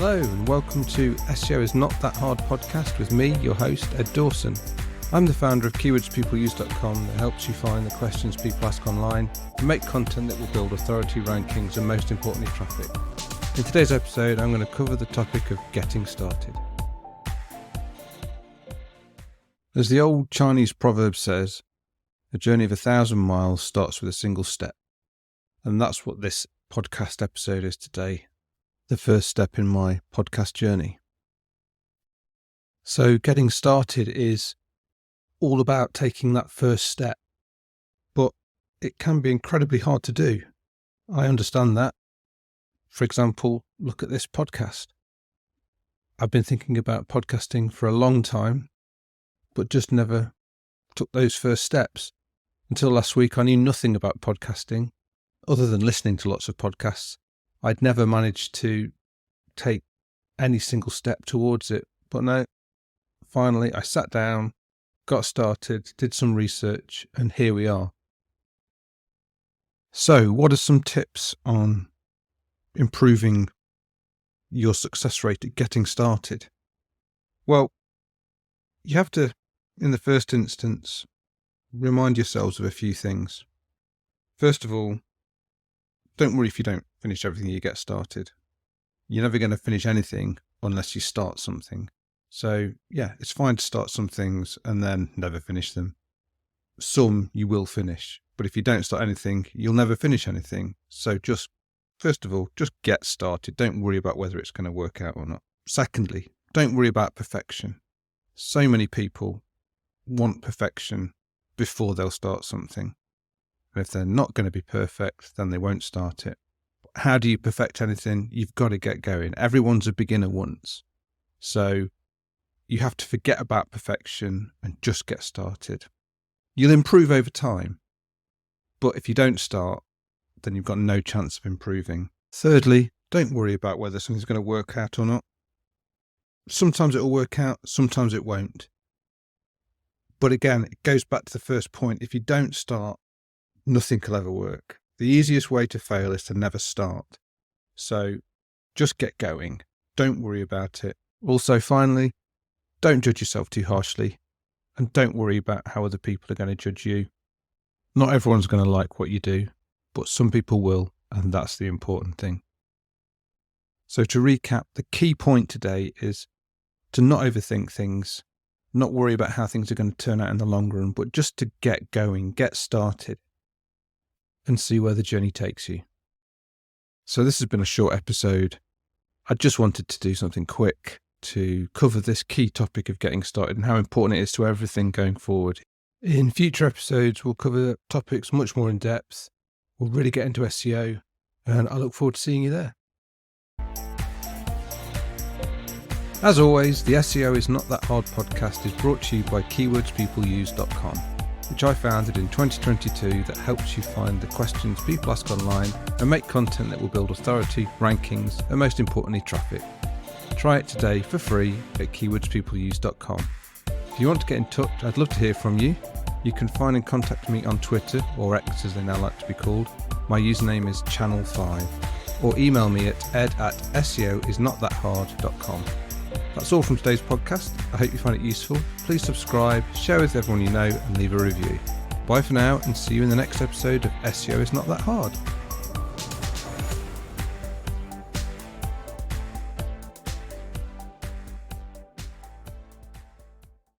Hello and welcome to SEO is Not That Hard podcast with me, your host, Ed Dawson. I'm the founder of keywordspeopleuse.com that helps you find the questions people ask online and make content that will build authority rankings and most importantly traffic. In today's episode, I'm going to cover the topic of getting started. As the old Chinese proverb says, a journey of 1,000 miles starts with a single step. And that's what this podcast episode is today. The first step in my podcast journey. So getting started is all about taking that first step, but it can be incredibly hard to do. I understand that. For example, look at this podcast. I've been thinking about podcasting for a long time, but just never took those first steps. Until last week, I knew nothing about podcasting other than listening to lots of podcasts. I'd never managed to take any single step towards it. But no, finally I sat down, got started, did some research, and here we are. So what are some tips on improving your success rate at getting started? Well, you have to, in the first instance, remind yourselves of a few things. First of all, don't worry if you don't finish everything you get started. You're never going to finish anything unless you start something. So yeah, it's fine to start some things and then never finish them. Some you will finish, but if you don't start anything, you'll never finish anything. So just, first of all, just get started. Don't worry about whether it's going to work out or not. Secondly, don't worry about perfection. So many people want perfection before they'll start something. And if they're not going to be perfect, then they won't start it. How do you perfect anything? You've got to get going. Everyone's a beginner once. So you have to forget about perfection and just get started. You'll improve over time. But if you don't start, then you've got no chance of improving. Thirdly, don't worry about whether something's going to work out or not. Sometimes it'll work out, sometimes it won't. But again, it goes back to the first point. If you don't start, nothing will ever work. The easiest way to fail is to never start. So just get going. Don't worry about it. Also, finally, don't judge yourself too harshly and don't worry about how other people are going to judge you. Not everyone's going to like what you do, but some people will, and that's the important thing. So to recap, the key point today is to not overthink things, not worry about how things are going to turn out in the long run, but just to get going, get started, and see where the journey takes you. So this has been a short episode. I just wanted to do something quick to cover this key topic of getting started and how important it is to everything going forward. In future episodes, we'll cover topics much more in depth. We'll really get into SEO, and I look forward to seeing you there. As always, the SEO is Not That Hard podcast is brought to you by keywordspeopleuse.com, which I founded in 2022 that helps you find the questions people ask online and make content that will build authority, rankings, and most importantly, traffic. Try it today for free at keywordspeopleuse.com. If you want to get in touch, I'd love to hear from you. You can find and contact me on Twitter, or X as they now like to be called. My username is channel5, or email me at ed@seoisnotthathard.com. That's all from today's podcast. I hope you find it useful. Please subscribe, share with everyone you know, and leave a review. Bye for now, and see you in the next episode of SEO is Not That Hard.